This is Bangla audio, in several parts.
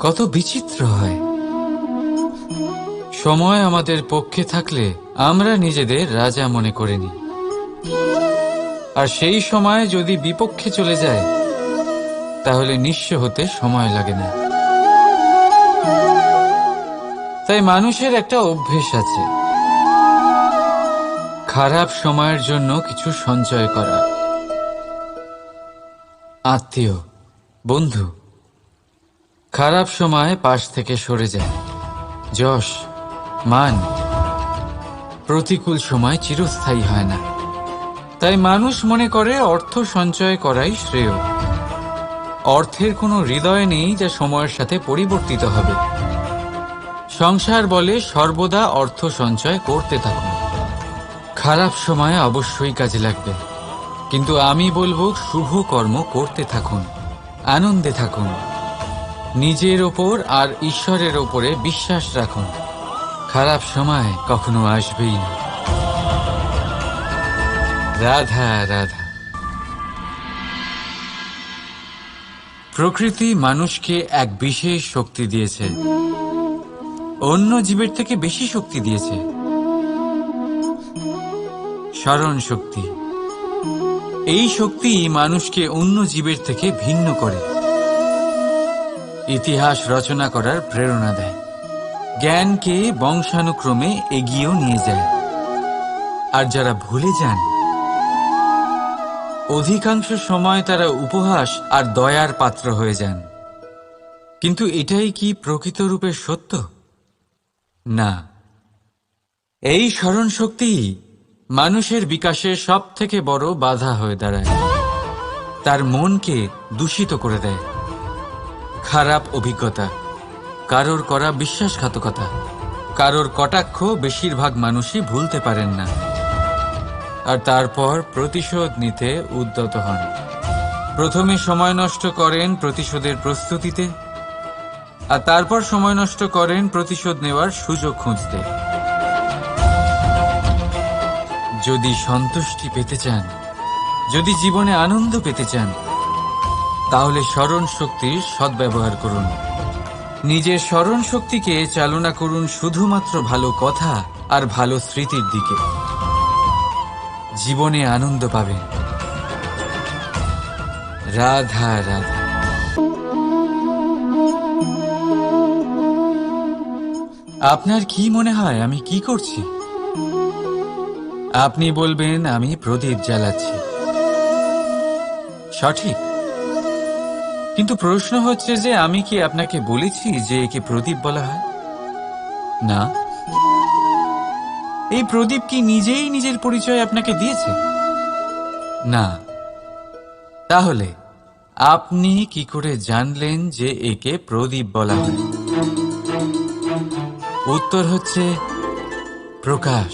কত বিচিত্র হয়। সময় আমাদের পক্ষে থাকলে আমরা নিজেদের রাজা মনে করে নিই, আর সেই সময় যদি বিপক্ষে চলে যায় তাহলে নিঃস্ব হতে সময় লাগে না। তাই মানুষের একটা অভ্যেস আছে, খারাপ সময়ের জন্য কিছু সঞ্চয় করা। আত্মীয়, বন্ধু খারাপ সময় পাশ থেকে সরে যায়। যশ, মান প্রতিকূল সময় চিরস্থায়ী হয় না। তাই মানুষ মনে করে অর্থ সঞ্চয় করাই শ্রেয়। অর্থের কোনো হৃদয় নেই যা সময়ের সাথে পরিবর্তিত হবে। সংসার বলে সর্বদা অর্থ সঞ্চয় করতে থাকুন। খারাপ সময়ে অবশ্যই কাজে লাগবে, কিন্তু আমি বলবো শুভ কর্ম করতে থাকুন, আনন্দে থাকুন, নিজের ওপর আর ঈশ্বরের ওপরে বিশ্বাস রাখুন। খারাপ সময় কখনো আসবেই না। রাধা রাধা। প্রকৃতি মানুষকে এক বিশেষ শক্তি দিয়েছে, অন্য জীবের থেকে বেশি শক্তি দিয়েছে। স্মরণ শক্তি। এই শক্তি মানুষকে অন্য জীবের থেকে ভিন্ন করে, ইতিহাস রচনা করার প্রেরণা দেয়, জ্ঞানকে বংশানুক্রমে এগিয়েও নিয়ে যায়। আর যারা ভুলে যান, অধিকাংশ সময় তারা উপহাস আর দয়ার পাত্র হয়ে যান। কিন্তু এটাই কি প্রকৃত রূপে সত্য? না। এই স্মরণ শক্তি মানুষের বিকাশের সব থেকে বড় বাধা হয়ে দাঁড়ায়। তার মনকে দূষিত করে দেয়। খারাপ অভিজ্ঞতা, কারোর করা বিশ্বাসঘাতকতা, কারোর কটাক্ষ বেশিরভাগ মানুষই ভুলতে পারেন না, আর তারপর প্রতিশোধ নিতে উদ্যত হন। প্রথমে সময় নষ্ট করেন প্রতিশোধের প্রস্তুতিতে, আর তারপর সময় নষ্ট করেন প্রতিশোধ নেওয়ার সুযোগ খুঁজতে। যদি সন্তুষ্টি পেতে চান, যদি জীবনে আনন্দ পেতে চান, তাহলে স্মরণ শক্তির সদ্ব্যবহার করুন। নিজের স্মরণ শক্তিকে চালনা করুন শুধুমাত্র ভালো কথা আর ভালো স্মৃতির দিকে। জীবনে আনন্দ পাবেন। রাধা রাধা। আপনার কি মনে হয় আমি কি করছি? আপনি বলবেন আমি প্রদীপ জ্বালাচ্ছি। সঠিক, কিন্তু প্রশ্ন হচ্ছে যে আমি কি আপনাকে বলেছি যে একে প্রদীপ বলা হয়? না। এই প্রদীপ কি নিজেই নিজের পরিচয় আপনাকে দিয়েছে? না। তাহলে আপনি কি করে জানলেন যে একে প্রদীপ বলা হয়? উত্তর হচ্ছে প্রকাশ,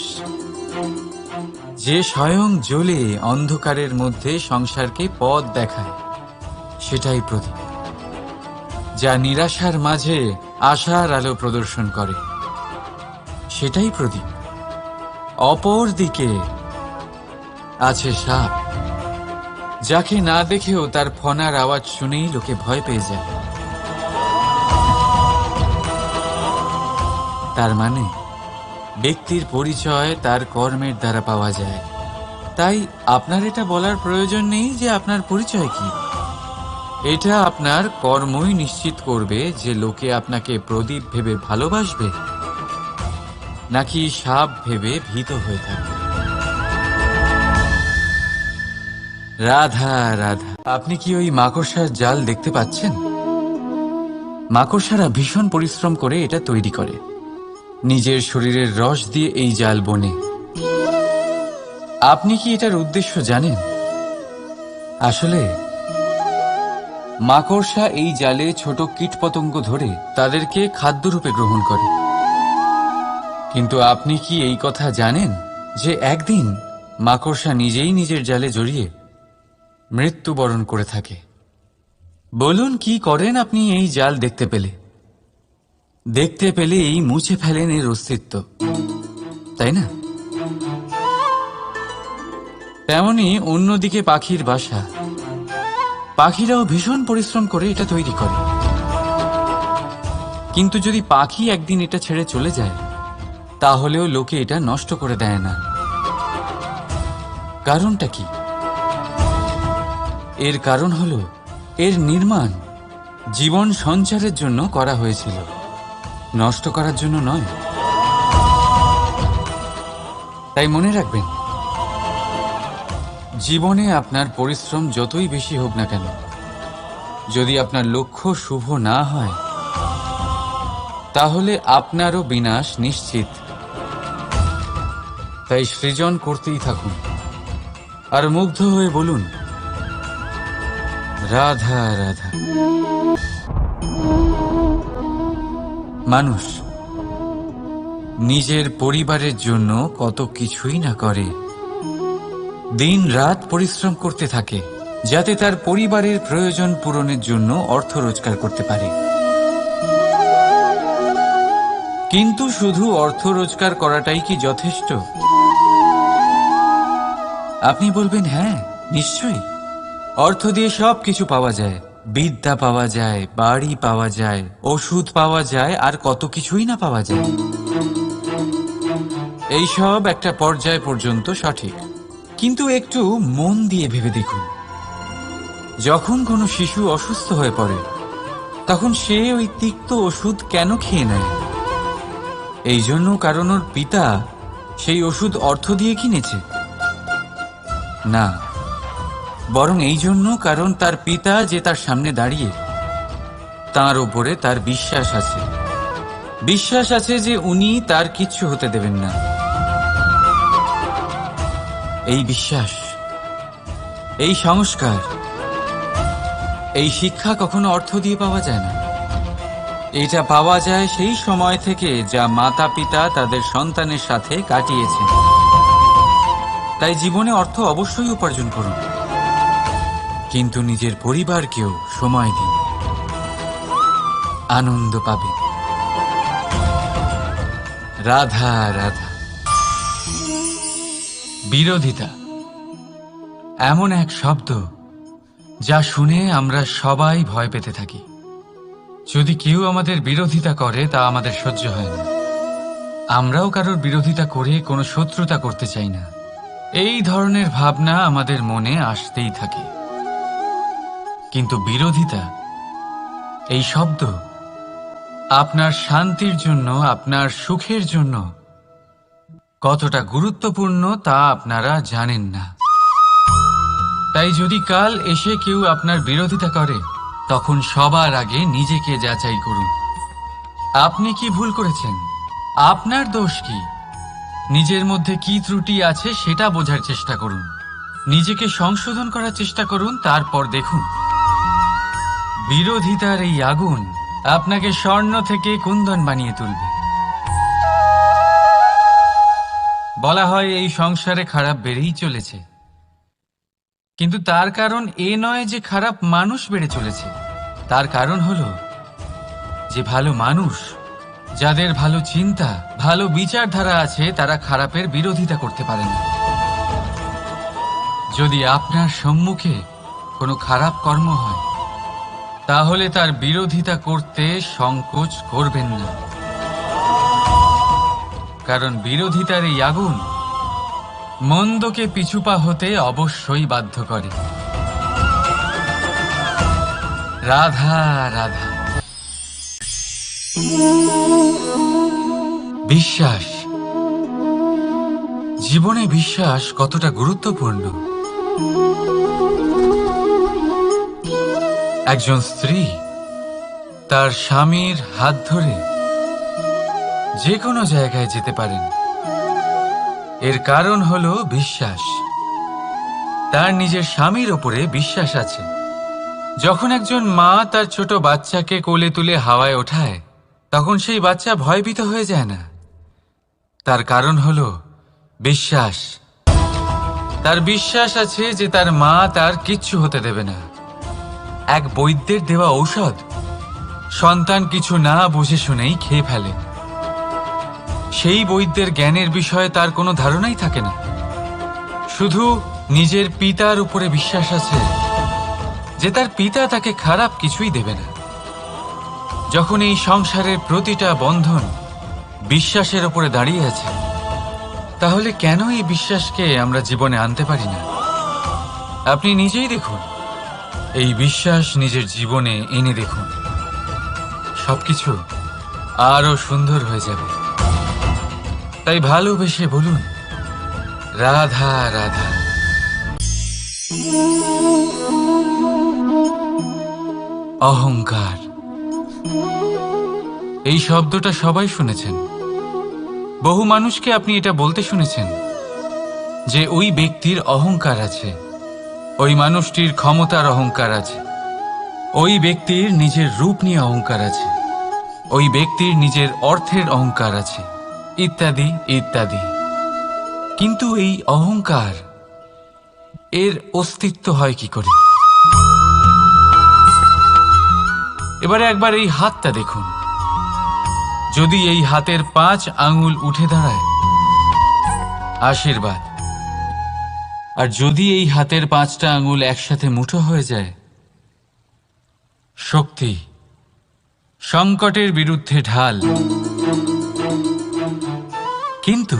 যে স্বয়ং জ্বলে অন্ধকারের মধ্যে সংসারকে পথ দেখায়, সেটাই প্রদীপ। যা নিরাশার মাঝে আশার আলো প্রদর্শন করে, সেটাই প্রদীপ। অপর দিকে আছে সাপ, যাকে না দেখেও তার ফনার আওয়াজ শুনেই লোকে ভয় পেয়ে যায়। তার মানে ব্যক্তির পরিচয় তার কর্মের দ্বারা পাওয়া যায়। তাই আপনার এটা বলার প্রয়োজন নেই যে আপনার পরিচয় কি। এটা আপনার কর্মই নিশ্চিত করবে যে লোকে আপনাকে প্রদীপ ভেবে ভালোবাসবে নাকি সাপ ভেবে ভীত হয়ে থাকবে। রাধা রাধা। আপনি কি ওই মাকড়সার জাল দেখতে পাচ্ছেন? মাকড়সারা ভীষণ পরিশ্রম করে এটা তৈরি করে। নিজের শরীরের রস দিয়ে এই জাল বোনে। আপনি কি এটার উদ্দেশ্য জানেন? আসলে মাকড়সা এই জালে ছোট কীটপতঙ্গ ধরে তাদেরকে খাদ্যরূপে গ্রহণ করে। কিন্তু আপনি কি এই কথা জানেন যে একদিন মাকড়সা নিজেই নিজের জালে জড়িয়ে মৃত্যুবরণ করে থাকে? বলুন কি করেন আপনি এই জাল দেখতে পেলে? দেখতে পেলেই মুছে ফেলেন এর অস্তিত্ব, তাই না? তেমনি অন্যদিকে পাখির বাসা, পাখিরাও ভীষণ পরিশ্রম করে এটা তৈরি করে। কিন্তু যদি পাখি একদিন এটা ছেড়ে চলে যায়, তাহলেও লোকে এটা নষ্ট করে দেয় না। কারণটা কি? এর কারণ হলো এর নির্মাণ জীবন সঞ্চারের জন্য করা হয়েছিল, নষ্ট করার জন্য নয়। তাই মনে রাখবেন, জীবনে আপনার পরিশ্রম যতই বেশি হোক না কেন, যদি আপনার লক্ষ্য শুভ না হয়, তাহলে আপনারও বিনাশ নিশ্চিত। তাই সৃজন করতেই থাকুন আর মুগ্ধ হয়ে বলুন, রাধা রাধা। মানুষ নিজের পরিবারের জন্য কত কিছুই না করে, দিন রাত পরিশ্রম করতে থাকে যাতে তার পরিবারের প্রয়োজন পূরণের জন্য অর্থ রোজগার করতে পারে। কিন্তু শুধু অর্থ রোজগার করাটাই কি যথেষ্ট? আপনি বলবেন, হ্যাঁ নিশ্চয়ই, অর্থ দিয়ে সব কিছু পাওয়া যায়, বিদ্যা পাওয়া যায়, বাড়ি পাওয়া যায়, ওষুধ পাওয়া যায়, আর কত কিছুই না পাওয়া যায়। এইসব একটা পর্যায় পর্যন্ত সঠিক, কিন্তু একটু মন দিয়ে ভেবে দেখুন, যখন কোনো শিশু অসুস্থ হয়ে পড়ে, তখন সে ওই তিক্ত ওষুধ কেন খেয়ে নেয়? এই জন্য কারণ ওর পিতা সেই ওষুধ অর্থ দিয়ে কিনেছে? না, বরং এই জন্য কারণ তার পিতা যে তার সামনে দাঁড়িয়ে, তার ওপরে তার বিশ্বাস আছে। বিশ্বাস আছে যে উনি তার কিচ্ছু হতে দেবেন না। এই বিশ্বাস, এই সংস্কার, এই শিক্ষা কখনো অর্থ দিয়ে পাওয়া যায় না। এটা পাওয়া যায় সেই সময় থেকে যা মাতা পিতা তাদের সন্তানের সাথে কাটিয়েছেন। তাই জীবনে অর্থ অবশ্যই উপার্জন করুন, কিন্তু নিজের পরিবারকেও সময় দিন, আনন্দ পাবে। রাধা রাধা। বিরোধিতা এমন এক শব্দ যা শুনে আমরা সবাই ভয় পেতে থাকি। যদি কেউ আমাদের বিরোধিতা করে তা আমাদের সহ্য হয় না। আমরাও কারোর বিরোধিতা করে কোনো শত্রুতা করতে চাই না। এই ধরনের ভাবনা আমাদের মনে আসতেই থাকে। কিন্তু বিরোধিতা, এই শব্দ আপনার শান্তির জন্য, আপনার সুখের জন্য কতটা গুরুত্বপূর্ণ তা আপনারা জানেন না। তাই যদি কাল এসে কেউ আপনার বিরোধিতা করে, তখন সবার আগে নিজেকে যাচাই করুন। আপনি কি ভুল করেছেন? আপনার দোষ কি? নিজের মধ্যে কি ত্রুটি আছে সেটা বোঝার চেষ্টা করুন, নিজেকে সংশোধন করার চেষ্টা করুন। তারপর দেখুন, বিরোধিতার এই আগুন আপনাকে স্বর্ণ থেকে কুন্দন বানিয়ে তুলবে। বলা হয় এই সংসারে খারাপ বেড়েই চলেছে, কিন্তু তার কারণ এ নয় যে খারাপ মানুষ বেড়ে চলেছে। তার কারণ হলো যে ভালো মানুষ, যাদের ভালো চিন্তা, ভালো বিচারধারা আছে, তারা খারাপের বিরোধিতা করতে পারে না। যদি আপনার সম্মুখে কোনো খারাপ কর্ম হয়, তাহলে তার বিরোধিতা করতে সংকোচ করবেন না, কারণ বিরোধিতার এই আগুন মন্দকে পিছুপা হতে অবশ্যই বাধ্য করে। রাধা রাধা। বিশ্বাস, জীবনে বিশ্বাস কতটা গুরুত্বপূর্ণ। একজন স্ত্রী তার স্বামীর হাত ধরে যে কোনো জায়গায় যেতে পারেন, এর কারণ হলো বিশ্বাস। তার নিজের স্বামীর ওপরে বিশ্বাস আছে। যখন একজন মা তার ছোট বাচ্চাকে কোলে তুলে হাওয়ায় ওঠায়, তখন সেই বাচ্চা ভয়ভীত হয়ে যায় না। তার কারণ হলো বিশ্বাস। তার বিশ্বাস আছে যে তার মা তার কিচ্ছু হতে দেবে না। এক বৈদ্যের দেওয়া ঔষধ সন্তান কিছু না বুঝে শুনেই খেয়ে ফেলে। সেই বৈদ্যের জ্ঞানের বিষয়ে তার কোনো ধারণাই থাকে না, শুধু নিজের পিতার উপরে বিশ্বাস আছে যে তার পিতা তাকে খারাপ কিছুই দেবে না। যখন এই সংসারের প্রতিটা বন্ধন বিশ্বাসের উপরে দাঁড়িয়ে আছে, তাহলে কেন এই বিশ্বাসকে আমরা জীবনে আনতে পারি না? আপনি নিজেই দেখুন, এই বিশ্বাস নিজের জীবনে এনে দেখুন, সবকিছু আরো সুন্দর হয়ে যাবে। তাই ভালোবেসে বলুন, রাধা রাধা। অহংকার, এই শব্দটা সবাই শুনেছেন। বহু মানুষকে আপনি এটা বলতে শুনেছেন যে ওই ব্যক্তির অহংকার আছে, ওই মানুষটির ক্ষমতার অহংকার আছে, ওই ব্যক্তির নিজের রূপ নিয়ে অহংকার আছে, ওই ব্যক্তির নিজের অর্থের অহংকার আছে, ইত্যাদি ইত্যাদি। কিন্তু এই অহংকার, এর অস্তিত্ব হয় কি করে? এবারে একবার এই হাতটা দেখুন। যদি এই হাতের 5 আঙ্গুল উঠে দাঁড়ায়, আশীর্বাদ। আর যদি এই হাতের 5টা আঙ্গুল একসাথে মুঠো হয়ে যায়, শক্তি, সংকটের বিরুদ্ধে ঢাল। কিন্তু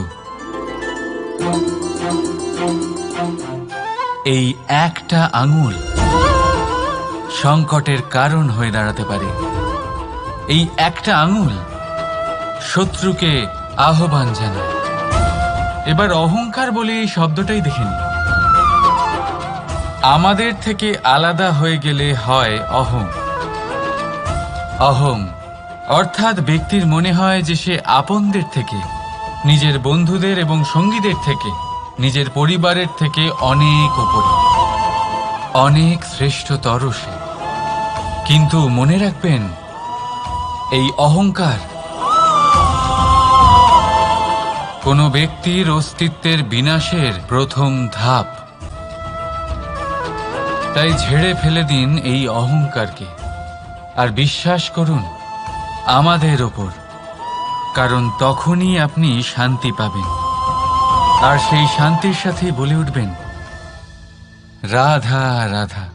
এই একটা আঙ্গুল সংকটের কারণ হয়ে দাঁড়াতে পারে। এই একটা আঙ্গুল শত্রুকে আহ্বান জানায়। এবার অহংকার বলে এই শব্দটাই দেখে নিন। আমাদের থেকে আলাদা হয়ে গেলে হয় অহং। অহং অর্থাৎ ব্যক্তির মনে হয় যে সে আপনদের থেকে, নিজের বন্ধুদের এবং সঙ্গীদের থেকে, নিজের পরিবারের থেকে অনেক উপরে, অনেক শ্রেষ্ঠতর সে। কিন্তু মনে রাখবেন, এই অহংকার কোনো ব্যক্তির অস্তিত্বের বিনাশের প্রথম ধাপ। তাই ঝেড়ে ফেলে দিন এই অহংকারকে, আর বিশ্বাস করুন আমাদের ওপর, কারণ তখনই আপনি শান্তি পাবেন। আর সেই শান্তির সাথেই বলে উঠবেন, রাধা রাধা।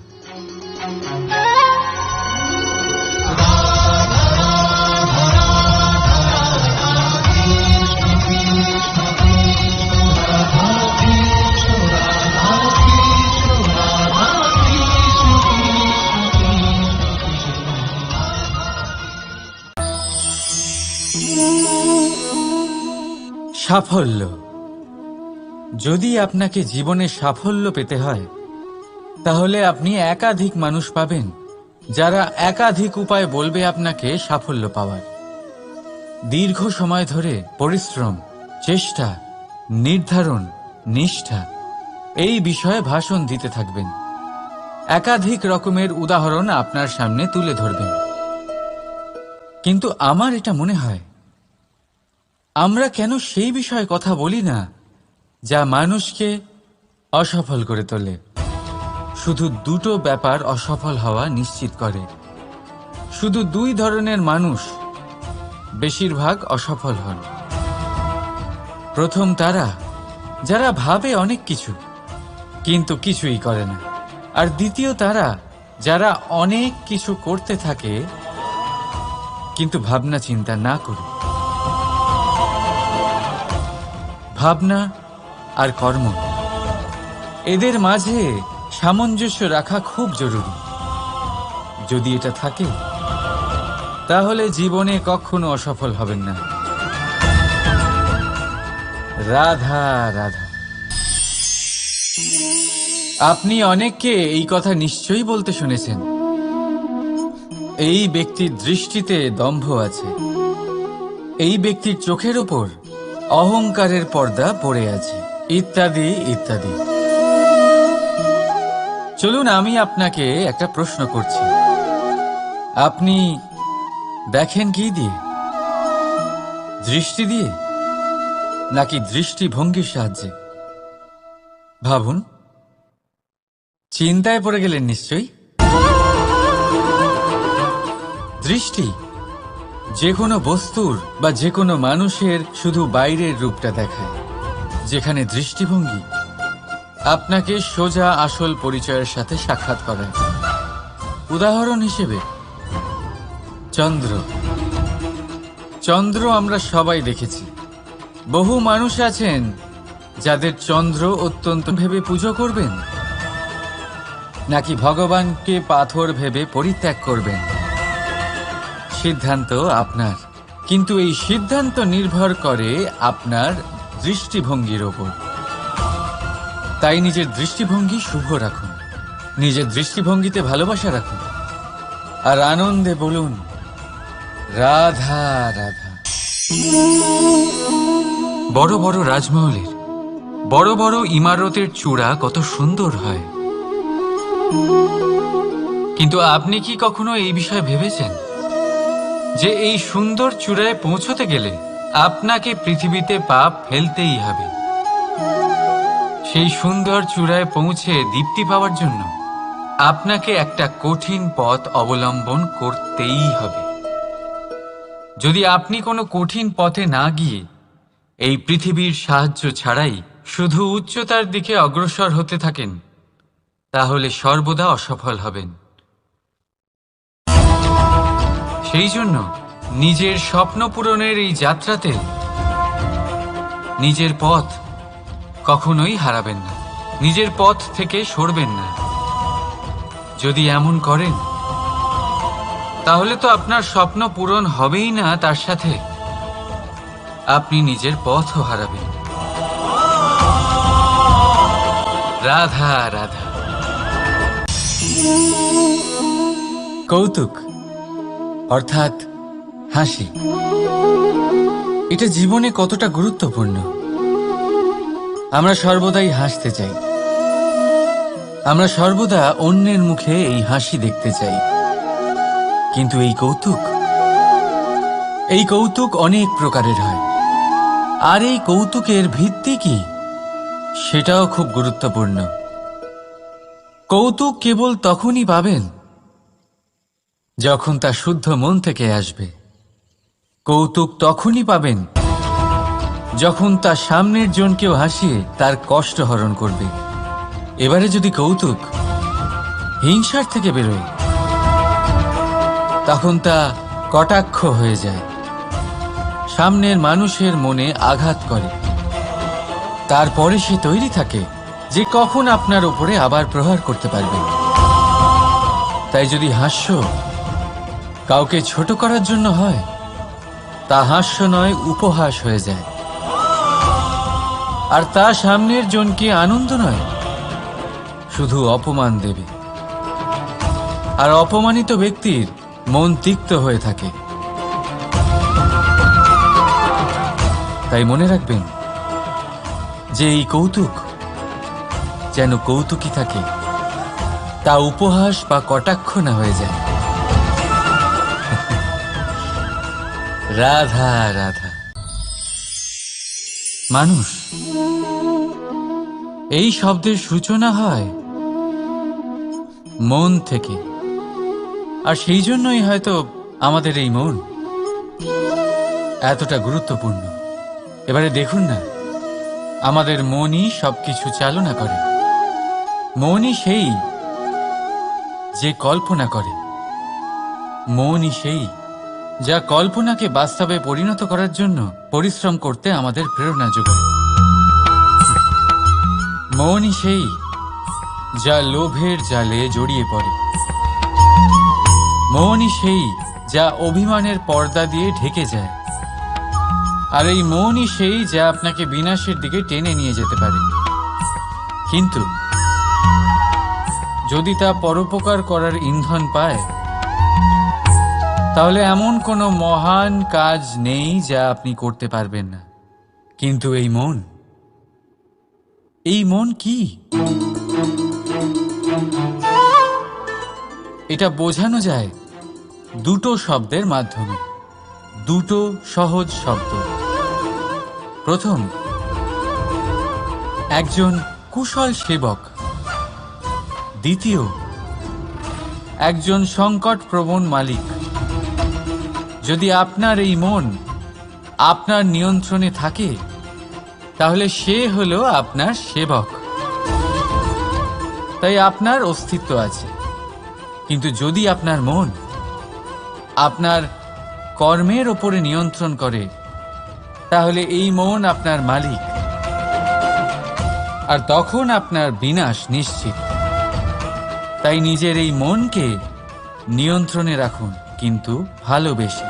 সাফল্য। যদি আপনাকে জীবনে সাফল্য পেতে হয়, তাহলে আপনি একাধিক মানুষ পাবেন যারা একাধিক উপায় বলবে আপনাকে সাফল্য পাওয়ার। দীর্ঘ সময় ধরে পরিশ্রম, চেষ্টা, নির্ধারণ, নিষ্ঠা এই বিষয়ে ভাষণ দিতে থাকবেন। একাধিক রকমের উদাহরণ আপনার সামনে তুলে ধরবেন। কিন্তু আমার এটা মনে হয়, আমরা কেন সেই বিষয়ে কথা বলি না যা মানুষকে অসফল করে তোলে? শুধু দুটো ব্যাপার অসফল হওয়া নিশ্চিত করে। শুধু 2 ধরনের মানুষ বেশিরভাগ অসফল হন। প্রথম তারা যারা ভাবে অনেক কিছু কিন্তু কিছুই করে না। আর দ্বিতীয় তারা যারা অনেক কিছু করতে থাকে কিন্তু ভাবনা চিন্তা না করে। ভাবনা আর কর্ম, এদের মাঝে সামঞ্জস্য রাখা খুব জরুরি। যদি এটা থাকে, তাহলে জীবনে কখনো অসফল হবেন না। রাধা রাধা। আপনি অনেককে এই কথা নিশ্চয়ই বলতে শুনেছেন, এই ব্যক্তির দৃষ্টিতে দম্ভ আছে, এই ব্যক্তির চোখের ওপর অহংকারের পর্দা পড়ে আছে, ইত্যাদি ইত্যাদি। চলুন আমি আপনাকে একটা প্রশ্ন করছি। আপনি দেখেন কি দিয়ে? দৃষ্টি দিয়ে নাকি দৃষ্টিভঙ্গির সাহায্যে? ভাবুন। চিন্তায় পড়ে গেলেন নিশ্চয়ই। দৃষ্টি যে কোনো বস্তুর বা যে কোনো মানুষের শুধু বাইরের রূপটা দেখায়, যেখানে দৃষ্টিভঙ্গি আপনাকে সোজা আসল পরিচয়ের সাথে সাক্ষাৎ করায়। উদাহরণ হিসেবে, চন্দ্র। চন্দ্র আমরা সবাই দেখেছি। বহু মানুষ আছেন যাদের চন্দ্র অত্যন্ত ভেবে পুজো করবেন, নাকি ভগবানকে পাথর ভেবে পরিত্যাগ করবেন, সিদ্ধান্ত আপনার। কিন্তু এই সিদ্ধান্ত নির্ভর করে আপনার দৃষ্টিভঙ্গির ওপর। তাই নিজের দৃষ্টিভঙ্গি শুভ রাখুন, নিজের দৃষ্টিভঙ্গিতে ভালোবাসা রাখুন, আর আনন্দে বলুন রাধা রাধা। বড় বড় রাজমহলের বড় বড় ইমারতের চূড়া কত সুন্দর হয়, কিন্তু আপনি কি কখনো এই বিষয়ে ভেবেছেন যে এই সুন্দর চূড়ায় পৌঁছতে গেলে আপনাকে পৃথিবীতে পা ফেলতেই হবে? সেই সুন্দর চূড়ায় পৌঁছে দীপ্তি পাওয়ার জন্য আপনাকে একটা কঠিন পথ অবলম্বন করতেই হবে। যদি আপনি কোনো কঠিন পথে না গিয়ে এই পৃথিবীর সাহায্য ছাড়াই শুধু উচ্চতার দিকে অগ্রসর হতে থাকেন, তাহলে সর্বদা অসফল হবেন। সেই জন্য নিজের স্বপ্ন পূরণের এই যাত্রাতে নিজের পথ কখনোই হারাবেন না, নিজের পথ থেকে সরবেন না। যদি এমন করেন তাহলে তো আপনার স্বপ্ন পূরণ হবেই না, তার সাথে আপনি নিজের পথও হারাবেন। রাধা রাধা। কৌতুক অর্থাৎ হাসি, এটা জীবনে কতটা গুরুত্বপূর্ণ। আমরা সর্বদাই হাসতে চাই, আমরা সর্বদা অন্যের মুখে এই হাসি দেখতে চাই। কিন্তু এই কৌতুক অনেক প্রকারের হয়, আর এই কৌতুকের ভিত্তি কি সেটাও খুব গুরুত্বপূর্ণ। কৌতুক কেবল তখনই পাবেন যখন তা শুদ্ধ মন থেকে আসবে। কৌতুক তখনই পাবেন যখন তা সামনের জনকেও হাসিয়ে তার কষ্ট হরণ করবে। এবারে যদি কৌতুক হিংসার থেকে বেরোয়, তখন তা কটাক্ষ হয়ে যায়, সামনের মানুষের মনে আঘাত করে। তারপরে সে তৈরি থাকে যে কখন আপনার উপরে আবার প্রহার করতে পারবে। তাই যদি হাস্য কাউকে ছোট করার জন্য হয়, তা হাস্য নয়, উপহাস হয়ে যায়। আর তা সামনের জনকে আনন্দ নয়, শুধু অপমান দেবে। আর অপমানিত ব্যক্তির মন তিক্ত হয়ে থাকে। তাই মনে রাখবেন যে এই কৌতুক যেন কৌতুকই থাকে, তা উপহাস বা কটাক্ষ না হয়ে যায়। রাধা রাধা। মানুষ এই শব্দের সূচনা হয় মন থেকে, আর সেই জন্যই হয়তো আমাদের এই মন এতটা গুরুত্বপূর্ণ। এবারে দেখুন না, আমাদের মনই সবকিছু চালনা করে। মনই সেই যে কল্পনা করে, মনই সেই যা কল্পনাকে বাস্তবে পরিণত করার জন্য পরিশ্রম করতে আমাদের প্রেরণা যোগায়। মনই সেই যা লোভের জালে জড়িয়ে পড়ে। মনই সেই যা অভিমানের পর্দা দিয়ে ঢেকে যায়। আর এই মনই সেই যা আপনাকে বিনাশের দিকে টেনে নিয়ে যেতে পারে। কিন্তু যদি তা পরোপকার করার ইন্ধন পায়, তাহলে এমন কোনো মহান কাজ নেই যা আপনি করতে পারবেন না। কিন্তু এই মন কি? এটা বোঝানো যায় দুটো শব্দের মাধ্যমে, দুটো সহজ শব্দ। প্রথম, একজন কুশল সেবক। দ্বিতীয়, একজন সংকটপ্রবণ মালিক। যদি আপনার এই মন আপনার নিয়ন্ত্রণে থাকে, তাহলে সে হলো আপনার সেবক। তাই আপনার অস্তিত্ব আছে। কিন্তু যদি আপনার মন আপনার কর্মের ওপরে নিয়ন্ত্রণ করে, তাহলে এই মন আপনার মালিক, আর তখন আপনার বিনাশ নিশ্চিত। তাই নিজের এই মনকে নিয়ন্ত্রণে রাখুন, কিন্তু ভালোবেসে।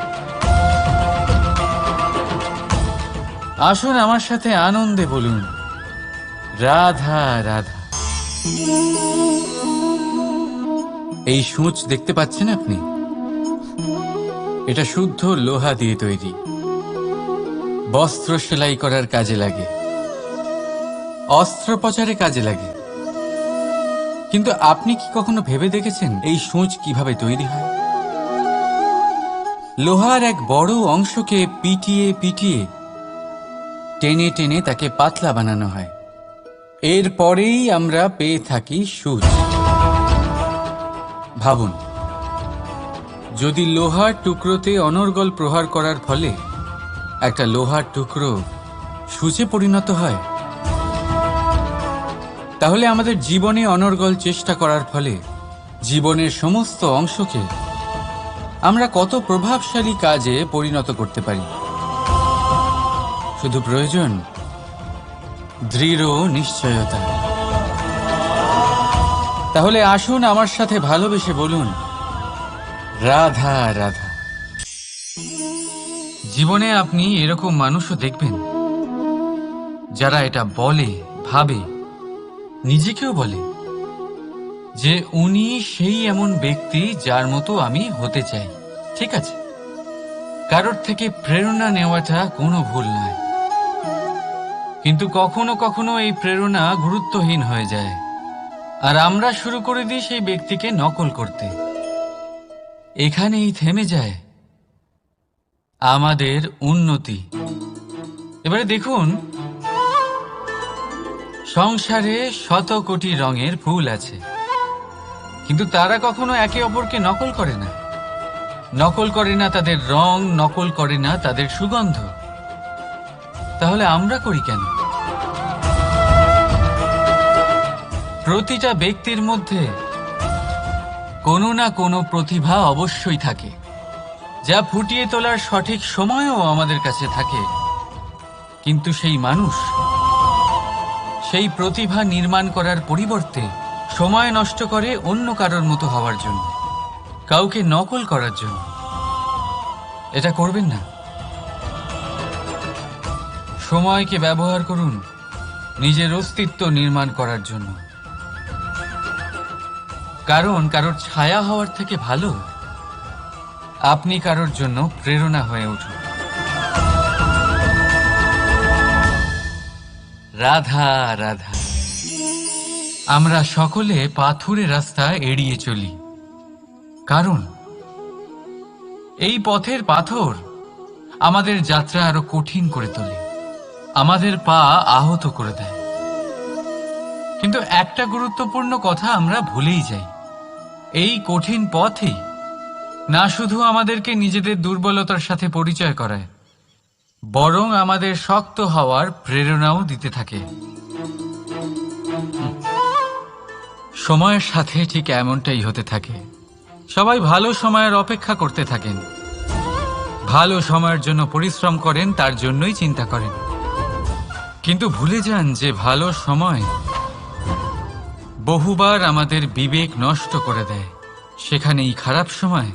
আসুন আমার সাথে আনন্দে বলুন, রাধা রাধা। এই সূঁচ দেখতে পাচ্ছেন আপনি? এটা শুদ্ধ লোহা দিয়ে তৈরি, বস্ত্র সেলাই করার কাজে লাগে, অস্ত্রোপচারে কাজে লাগে। কিন্তু আপনি কি কখনো ভেবে দেখেছেন এই সূঁচ কিভাবে তৈরি হয়? লোহার এক বড় অংশকে পিটিয়ে পিটিয়ে টেনে টেনে তাকে পাতলা বানানো হয়। এরপরেই আমরা পেয়ে থাকি সূঁচ। ভাবুন, যদি লোহার টুকরোতে অনর্গল প্রহার করার ফলে একটা লোহার টুকরো সূঁচে পরিণত হয়, তাহলে আমাদের জীবনে অনর্গল চেষ্টা করার ফলে জীবনের সমস্ত অংশকে আমরা কত প্রভাবশালী কাজে পরিণত করতে পারি। শুধু প্রয়োজন দৃঢ় নিশ্চয়তা। তাহলে আসুন আমার সাথে ভালোবেসে বলুন, রাধা রাধা। জীবনে আপনি এরকম মানুষও দেখবেন যারা এটা বলে, ভাবে, নিজেকেও বলে যে উনি সেই এমন ব্যক্তি যার মতো আমি হতে চাই। ঠিক আছে, কারোর থেকে প্রেরণা নেওয়াটা কোনো ভুল নয়, কিন্তু কখনো কখনো এই প্রেরণা গুরুত্বহীন হয়ে যায়, আর আমরা শুরু করে দিই সেই ব্যক্তিকে নকল করতে। এখানেই থেমে যায় আমাদের উন্নতি। এবারে দেখুন, সংসারে শত কোটি রঙের ফুল আছে, কিন্তু তারা কখনো একে অপরকে নকল করে না। নকল করে না তাদের রং, নকল করে না তাদের সুগন্ধ। তাহলে আমরা করি কেন? প্রতিটা ব্যক্তির মধ্যে কোনো না কোনো প্রতিভা অবশ্যই থাকে, যা ফুটিয়ে তোলার সঠিক সময়ও আমাদের কাছে থাকে। কিন্তু সেই মানুষ সেই প্রতিভা নির্মাণ করার পরিবর্তে সময় নষ্ট করে অন্য কারোর মতো হওয়ার জন্য, কাউকে নকল করার জন্য। এটা করবেন না। সময়কে ব্যবহার করুন নিজের অস্তিত্ব নির্মাণ করার জন্য, কারণ কারোর ছায়া হওয়ার থেকে ভালো আপনি কারোর জন্য প্রেরণা হয়ে উঠুন। রাধা রাধা। আমরা সকলে পাথুরে রাস্তা এড়িয়ে চলি, কারণ এই পথের পাথর আমাদের যাত্রা আরো কঠিন করে তোলে, আমাদের পা আহত করে দেয়। কিন্তু একটা গুরুত্বপূর্ণ কথা আমরা ভুলেই যাই, এই কঠিন পথই না শুধু আমাদেরকে নিজেদের দুর্বলতার সাথে পরিচয় করায়, বরং আমাদের শক্ত হওয়ার প্রেরণাও দিতে থাকে। সময়ের সাথে ঠিক এমনটাই হতে থাকে। সবাই ভালো সময়ের অপেক্ষা করতে থাকেন, ভালো সময়ের জন্য পরিশ্রম করেন, তার জন্যই চিন্তা করেন, কিন্তু ভুলে যান যে ভালো সময় বহুবার আমাদের বিবেক নষ্ট করে দেয়। সেখানেই খারাপ সময়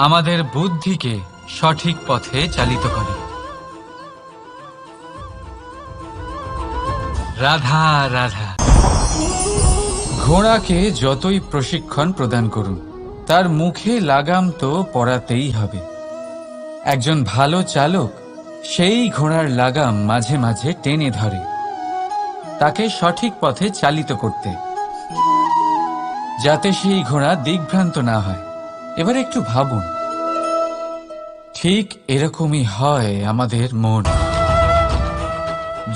আমাদের বুদ্ধিকে সঠিক পথে চালিত করে। রাধা রাধা। ঘোড়াকে যতই প্রশিক্ষণ প্রদান করুন, তার মুখে লাগাম তো পরাতেই হবে। একজন ভালো চালক সেই ঘোড়ার লাগাম মাঝে মাঝে টেনে ধরে, তাকে সঠিক পথে চালিত করতে, যাতে সেই ঘোড়া দিগ্ভ্রান্ত না হয়। এবার একটু ভাবুন, ঠিক এরকমই হয় আমাদের মন।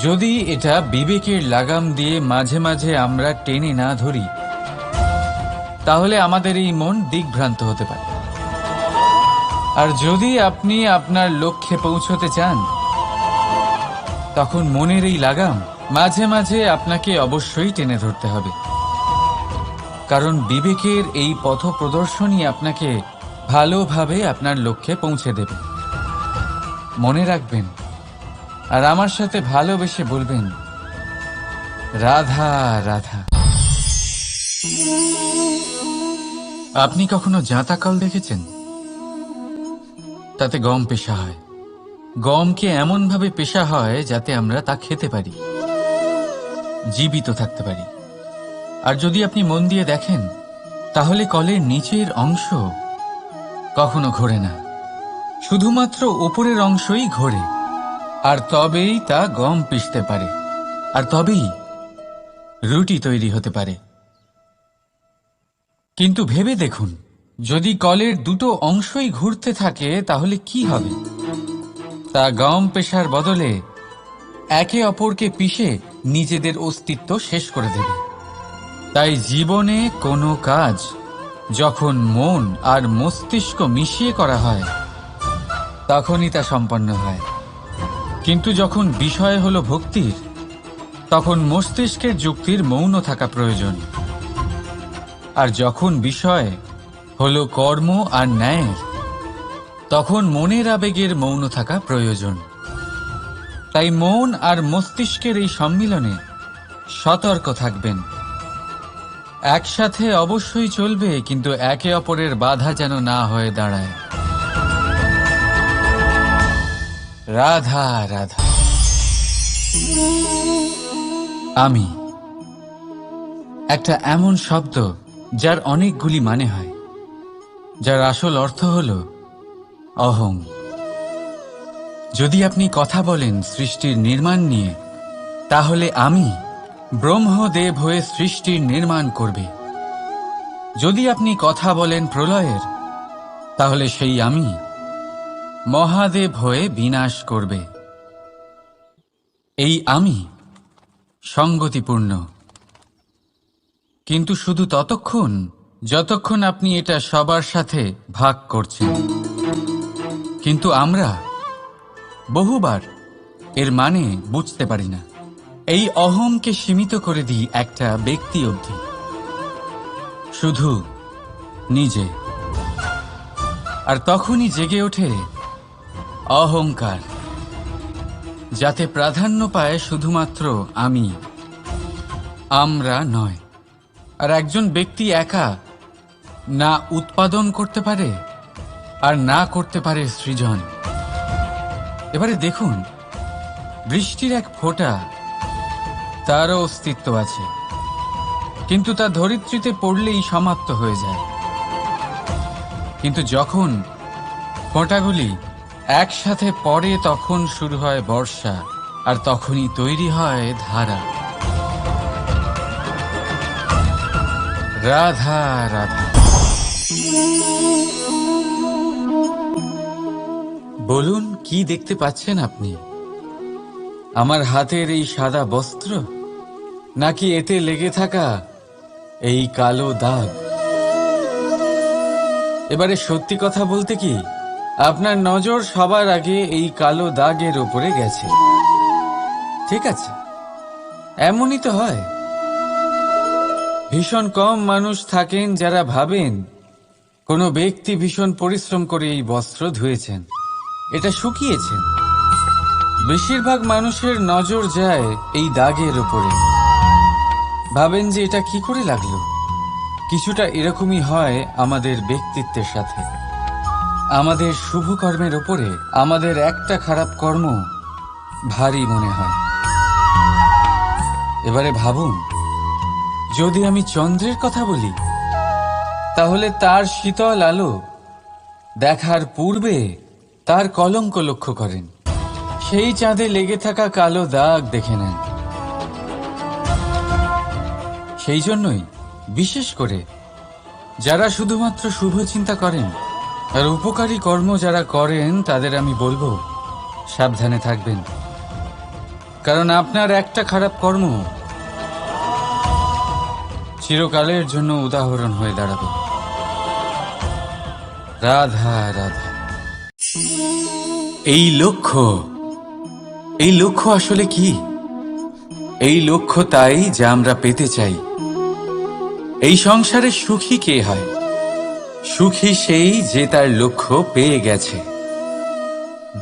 যদি এটা বিবেকের লাগাম দিয়ে মাঝে মাঝে আমরা টেনে না ধরি, তাহলে আমাদের এই মন দিগ্ভ্রান্ত হতে পারে। আর যদি আপনি আপনার লক্ষ্যে পৌঁছতে চান, তখন মনের এই লাগাম মাঝে মাঝে আপনাকে অবশ্যই টেনে ধরতে হবে, কারণ বিবেকের এই পথ প্রদর্শনই আপনাকে ভালোভাবে আপনার লক্ষ্যে পৌঁছে দেবে। মনে রাখবেন আর আমার সাথে ভালোবেসে বলবেন, রাধা রাধা। আপনি কখনো জাঁতা কল দেখেছেন? তাতে গম পেশা হয়। গমকে এমনভাবে পেশা হয় যাতে আমরা তা খেতে পারি, জীবিত থাকতে পারি। আর যদি আপনি মন দিয়ে দেখেন, তাহলে কলের নিচের অংশ কখনো ঘোরে না, শুধুমাত্র ওপরের অংশই ঘোরে। আর তবেই তা গম পিষতে পারে, আর তবেই রুটি তৈরি হতে পারে। কিন্তু ভেবে দেখুন, যদি কলের দুটো অংশই ঘুরতে থাকে তাহলে কি হবে? তা গম পেশার বদলে একে অপরকে পিষে নিজেদের অস্তিত্ব শেষ করে দেবে। তাই জীবনে কোনো কাজ যখন মন আর মস্তিষ্ক মিশিয়ে করা হয় তখনই তা সম্পন্ন হয়। কিন্তু যখন বিষয় হলো ভক্তির, তখন মস্তিষ্কের যুক্তির মৌন থাকা প্রয়োজন। আর যখন বিষয় হলো কর্ম আর ন্যায়ের, তখন মনের আবেগের মৌন থাকা প্রয়োজন। তাই মন আর মস্তিষ্কের এই সম্মিলনে সতর্ক থাকবেন। একসাথে অবশ্যই চলবে, কিন্তু একে অপরের বাধা যেন না হয়ে দাঁড়ায়। রাধা রাধা। আমি একটা এমন শব্দ যার অনেকগুলি মানে হয়, যার আসল অর্থ হল অহং। যদি আপনি কথা বলেন সৃষ্টির নির্মাণ নিয়ে, তাহলে আমি ব্রহ্মদেব হয়ে সৃষ্টির নির্মাণ করবে। যদি আপনি কথা বলেন প্রলয়ের, তাহলে সেই আমি মহাদেব হয়ে বিনাশ করবে। এই আমি সঙ্গতিপূর্ণ, কিন্তু শুধু ততক্ষণ যতক্ষণ আপনি এটা সবার সাথে ভাগ করছেন। কিন্তু আমরা বহুবার এর মানে বুঝতে পারি না। এই অহংকে সীমিত করে দিই একটা ব্যক্তি অবধি, শুধু নিজে। আর তখনই জেগে ওঠে অহংকার, যাতে প্রাধান্য পায় শুধুমাত্র আমি, আমরা নয়। আর একজন ব্যক্তি একা না উৎপাদন করতে পারে আর না করতে পারে সৃজন। এবারে দেখুন, বৃষ্টির এক ফোঁটা, তারও অস্তিত্ব আছে, কিন্তু তা ধরিত্রীতে পড়লেই সমাপ্ত হয়ে যায়। কিন্তু যখন ফোঁটাগুলি একসাথে পড়ে তখন শুরু হয় বর্ষা, আর তখনই তৈরি হয় ধারা। রাধা রাধা। বলুন, কি দেখতে পাচ্ছেন আপনি? আমার হাতের এই সাদা বস্ত্র, নাকি এতে লেগে থাকা এই কালো দাগ? এবারে সত্যি কথা বলতে কি, আপনার নজর সবার আগে এই কালো দাগের উপরে গেছে। ঠিক আছে, এমনই তো হয়। ভীষণ কম মানুষ থাকেন যারা ভাবেন কোনো ব্যক্তি ভীষণ পরিশ্রম করে এই বস্ত্র ধুয়েছেন, এটা শুকিয়েছেন। বেশিরভাগ মানুষের নজর যায় এই দাগের উপরে, ভাবেন যে এটা কি করে লাগলো। কিছুটা এরকমই হয় আমাদের ব্যক্তিত্বের সাথে। আমাদের শুভ কর্মের ওপরে আমাদের একটা খারাপ কর্ম ভারী মনে হয়। এবারে ভাবুন, যদি আমি চন্দ্রের কথা বলি, তাহলে তার শীতল আলো দেখার পূর্বে তার কলঙ্ক লক্ষ্য করেন, সেই চাঁদে লেগে থাকা কালো দাগ দেখে নেন। সেই জন্যই বিশেষ করে যারা শুধুমাত্র শুভ চিন্তা করেন আর উপকারী কর্ম যারা করেন, তাদের আমি বলবো সাবধানে থাকবেন। কারণ আপনার একটা খারাপ কর্ম চিরকালের জন্য উদাহরণ হয়ে দাঁড়াবে। রাধা রাধা। এই লক্ষ্য আসলে কি? এই লক্ষ্য তাই যা আমরা পেতে চাই। এই সংসারে সুখী কে হয়? সুখী সেই যে তার লক্ষ্য পেয়ে গেছে।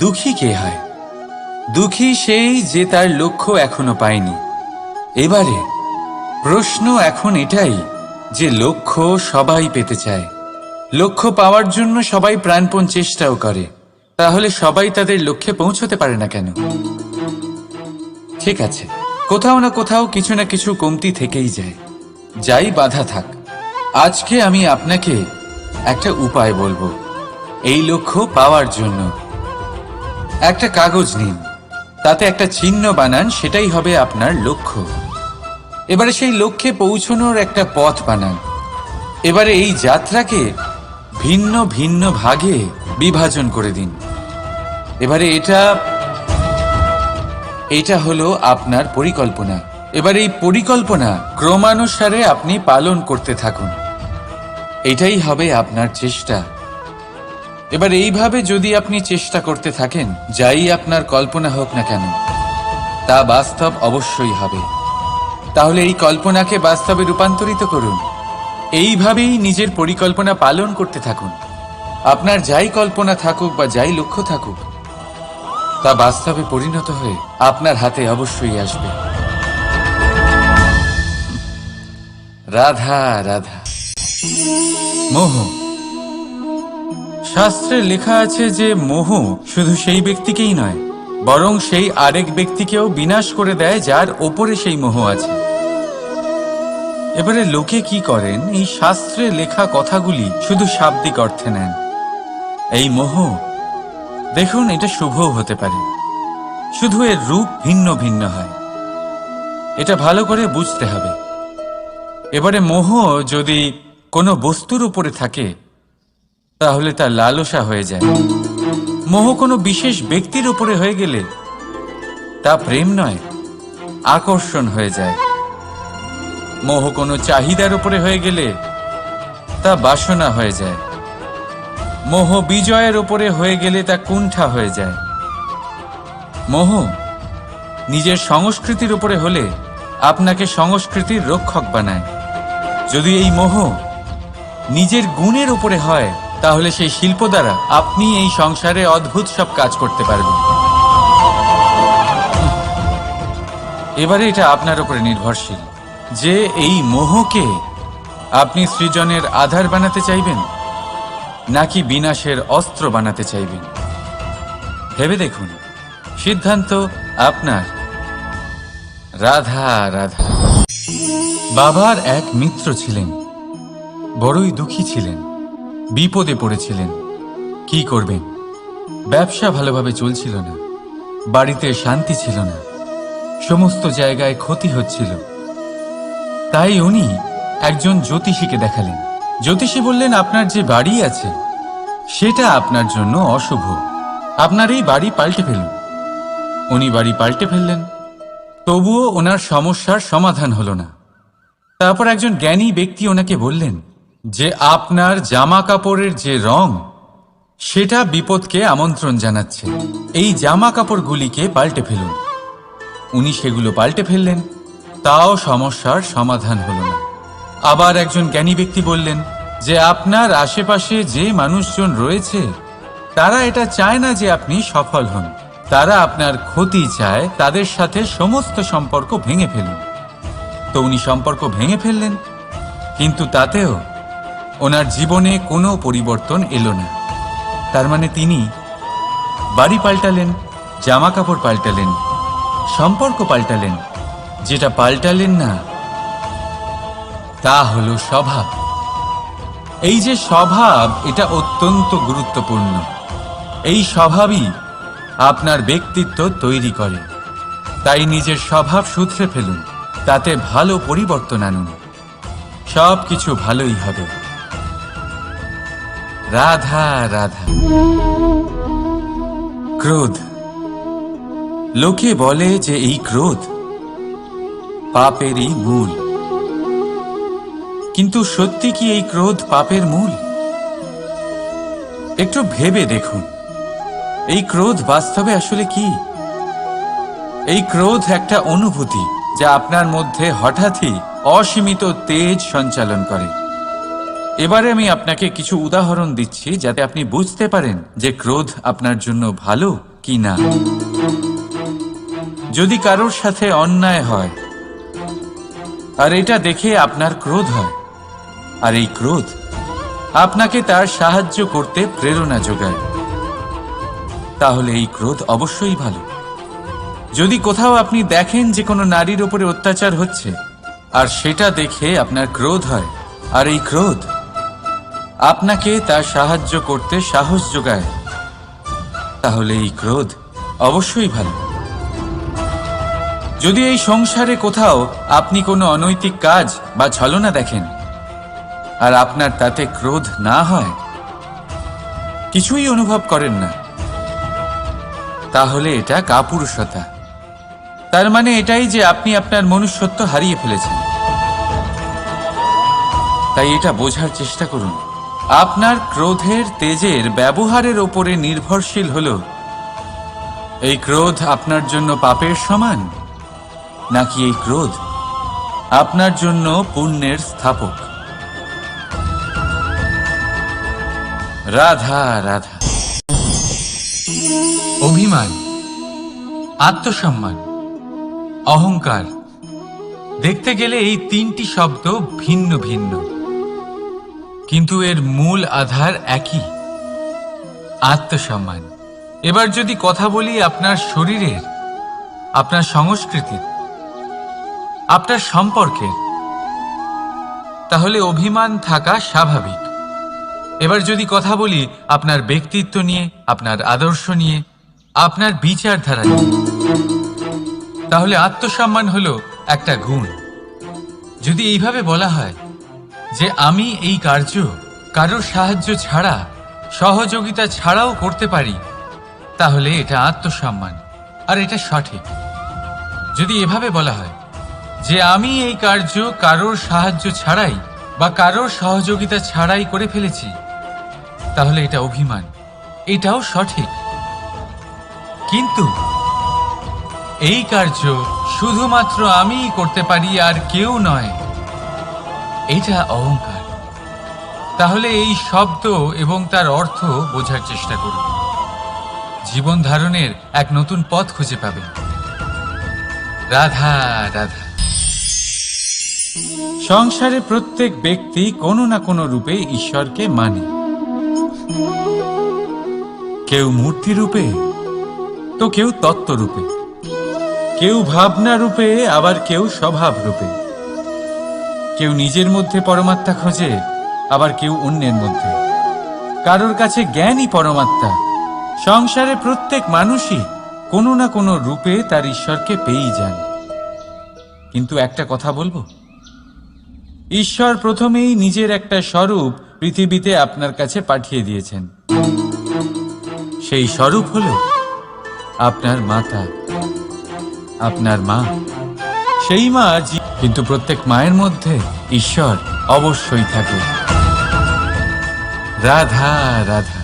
দুঃখী কে হয়? দুঃখী সেই যে তার লক্ষ্য এখনো পায়নি। এবারে প্রশ্ন এখন এটাই যে লক্ষ্য সবাই পেতে চায়, লক্ষ্য পাওয়ার জন্য সবাই প্রাণপণ চেষ্টাও করে, তাহলে সবাই তাদের লক্ষ্যে পৌঁছতে পারে না কেন? ঠিক আছে, কোথাও না কোথাও কিছু না কিছু কমতি থেকেই যায়, যাই বাধা থাক। আজকে আমি আপনাকে একটা উপায় বলবো এই লক্ষ্য পাওয়ার জন্য। একটা কাগজ নিন, তাতে একটা চিহ্ন বানান, সেটাই হবে আপনার লক্ষ্য। এবারে সেই লক্ষ্যে পৌঁছানোর একটা পথ বানান। এবারে এই যাত্রাকে ভিন্ন ভিন্ন ভাগে বিভাজন করে দিন। এবারে এটা হলো আপনার পরিকল্পনা। এবার এই পরিকল্পনা ক্রমানুসারে আপনি পালন করতে থাকুন, এটাই হবে আপনার চেষ্টা। এবার এইভাবে যদি আপনি চেষ্টা করতে থাকেন, যাই আপনার কল্পনা হোক না কেন তা বাস্তব অবশ্যই হবে। তাহলে এই কল্পনাকে বাস্তবে রূপান্তরিত করুন। এইভাবেই নিজের পরিকল্পনা পালন করতে থাকুন। আপনার যাই কল্পনা থাকুক বা যাই লক্ষ্য থাকুক, তা বাস্তবে পরিণত হয়ে আপনার হাতে অবশ্যই আসবে। রাধা রাধা। মোহ। শাস্ত্রে লেখা আছে যে মোহ শুধু সেই ব্যক্তিকেই নয়, বরং সেই আরেক ব্যক্তিকেও বিনাশ করে দেয় যার ওপরে সেই মোহ আছে। এবারে লোকে কি করেন, এই শাস্ত্রে লেখা কথাগুলি শুধু শাব্দিক অর্থে নেন। এই মোহ দেখুন, এটা শুভও হতে পারে, শুধু এর রূপ ভিন্ন ভিন্ন হয়। এটা ভালো করে বুঝতে হবে। এবারে মোহ যদি কোনো বস্তুর উপরে থাকে তাহলে তা লালসা হয়ে যায়। মোহ কোনো বিশেষ ব্যক্তির উপরে হয়ে গেলে তা প্রেম নয়, আকর্ষণ হয়ে যায়। মোহ কোনো চাহিদার উপরে হয়ে গেলে তা বাসনা হয়ে যায়। মোহ বিজয়ের উপরে হয়ে গেলে তা কুণ্ঠা হয়ে যায়। মোহ নিজের সংস্কৃতির উপরে হলে আপনাকে সংস্কৃতির রক্ষক বানায়। যদি এই মোহ নিজের গুণের উপরে হয়, তাহলে সেই শিল্প দ্বারা আপনি এই সংসারে অদ্ভুত সব কাজ করতে পারবেন। এবারে এটা আপনার উপরে নির্ভরশীল যে এই মোহকে আপনি সৃজনের আধার বানাতে চাইবেন নাকি বিনাশের অস্ত্র বানাতে চাইবেন। ভেবে দেখুন, সিদ্ধান্ত আপনার। রাধা রাধা। বাবার এক মিত্র ছিলেন, বড়ই দুঃখী ছিলেন, বিপদে পড়েছিলেন। কি করবেন? ব্যবসা ভালোভাবে চলছিল না, বাড়িতে শান্তি ছিল না, সমস্ত জায়গায় ক্ষতি হচ্ছিল। তাই উনি একজন জ্যোতিষীকে দেখালেন। জ্যোতিষী বললেন, আপনার যে বাড়ি আছে সেটা আপনার জন্য অশুভ, আপনার এই বাড়ি পাল্টে ফেলুন। উনি বাড়ি পাল্টে ফেললেন, তবুও ওনার সমস্যার সমাধান হলো না। তারপর একজন জ্ঞানী ব্যক্তি ওনাকে বললেন যে আপনার জামা কাপড়ের যে রং সেটা বিপদকে আমন্ত্রণ জানাচ্ছে, এই জামা কাপড়গুলিকে পাল্টে ফেলুন। উনি সেগুলো পাল্টে ফেললেন, তাও সমস্যার সমাধান হলো না। আবার একজন জ্ঞানী ব্যক্তি বললেন যে আপনার আশেপাশে যে মানুষজন রয়েছে তারা এটা চায় না যে আপনি সফল হন, তারা আপনার ক্ষতি চায়, তাদের সাথে সমস্ত সম্পর্ক ভেঙে ফেলুন। তো উনি সম্পর্ক ভেঙে ফেললেন, কিন্তু তাতেও ওনার জীবনে কোনো পরিবর্তন এলো না। তার মানে তিনি বাড়ি পাল্টালেন, জামা কাপড় পাল্টালেন, সম্পর্ক পাল্টালেন, যেটা পাল্টালেন না তা হলো স্বভাব। এই যে স্বভাব, এটা অত্যন্ত গুরুত্বপূর্ণ। এই স্বভাবই আপনার ব্যক্তিত্ব তৈরি করে। তাই নিজের স্বভাব শুধরে ফেলুন, তাতে ভালো পরিবর্তন আনুন, সব কিছু ভালোই হবে। রাধা রাধা। ক্রোধ। লোকে বলে যে এই ক্রোধ পাপেরই মূল, কিন্তু সত্যি কি এই ক্রোধ পাপের মূল? একটু ভেবে দেখুন, এই ক্রোধ বাস্তবে আসলে কি? এই ক্রোধ একটা অনুভূতি যা আপনার মধ্যে হঠাৎই অসীমিত তেজ সঞ্চালন করে। এবারে আমি আপনাকে কিছু উদাহরণ দিচ্ছি যাতে আপনি বুঝতে পারেন যে ক্রোধ আপনার জন্য ভালো কি না। যদি কারোর সাথে অন্যায় হয় আর এটা দেখে আপনার ক্রোধ হয়, আর এই ক্রোধ আপনাকে তার সাহায্য করতে প্রেরণা যোগায়, তাহলে এই ক্রোধ অবশ্যই ভালো। যদি কোথাও আপনি দেখেন যে কোনো নারীর উপরে অত্যাচার হচ্ছে আর সেটা দেখে আপনার ক্রোধ হয়, আর এই ক্রোধ আপনাকে তার সাহায্য করতে সাহস যোগায়, তাহলে এই ক্রোধ অবশ্যই ভালো। যদি এই সংসারে কোথাও আপনি কোনো অনৈতিক কাজ বা ছলনা দেখেন আর আপনার তাতে ক্রোধ না হয়, কিছুই অনুভব করেন না, তাহলে এটা কাপুরুষতা। তার মানে এটাই যে আপনি আপনার মনুষ্যত্ব হারিয়ে ফেলেছেন। তাই এটা বোঝার চেষ্টা করুন, আপনার ক্রোধের তেজের ব্যবহারের ওপরে নির্ভরশীল হলো এই ক্রোধ আপনার জন্য পাপের সমান, নাকি এই ক্রোধ আপনার জন্য পুণ্যের স্থাপক। রাধা রাধা। অভিমান, আত্মসম্মান, অহংকার, দেখতে গেলে এই তিনটি শব্দ ভিন্ন ভিন্ন, কিন্তু এর মূল আধার একই, আত্মসম্মান। এবার যদি কথা বলি আপনার শরীরের, আপনার সংস্কৃতির, আপনার সম্পর্কের, তাহলে অভিমান থাকা স্বাভাবিক। এবার যদি কথা বলি আপনার ব্যক্তিত্ব নিয়ে, আপনার আদর্শ নিয়ে, আপনার বিচারধারা নিয়ে, তাহলে আত্মসম্মান হলো একটা গুণ। যদি এইভাবে বলা হয় যে আমি এই কার্য কারোর সাহায্য ছাড়া, সহযোগিতা ছাড়াও করতে পারি, তাহলে এটা আত্মসম্মান, আর এটা সঠিক। যদি এভাবে বলা হয় যে আমি এই কার্য কারোর সাহায্য ছাড়াই বা কারোর সহযোগিতা ছাড়াই করে ফেলেছি, তাহলে এটা অভিমান, এটাও সঠিক। কিন্তু এই কার্য শুধুমাত্র আমিই করতে পারি আর কেউ নয়, এটা অহংকার। তাহলে এই শব্দ এবং তার অর্থ বোঝার চেষ্টা করুন, জীবন ধারণের এক নতুন পথ খুঁজে পাবেন। রাধা রাধা। সংসারে প্রত্যেক ব্যক্তি কোনো না কোনো রূপে ঈশ্বরকে মানে, কেউ মূর্তি রূপে, তো কেউ তত্ত্ব রূপে, কেউ ভাবনা রূপে, আবার কেউ স্বভাব রূপে। কেউ নিজের মধ্যে পরমাত্মা খোঁজে, আবার কেউ অন্যের মধ্যে। কারোর কাছে জ্ঞানই পরমাত্মা। সংসারে প্রত্যেক মানুষই কোনো না কোনো রূপে তার ঈশ্বরকে পেয়েই যান। কিন্তু একটা কথা বলবো, ঈশ্বর প্রথমেই নিজের একটা স্বরূপ পৃথিবীতে আপনার কাছে পাঠিয়ে দিয়েছেন। সেই স্বরূপ হলো আপনার মাতা, আপনার মা। সেই মা, কিন্তু প্রত্যেক মায়ের মধ্যে ঈশ্বর অবশ্যই থাকে। রাধা রাধা।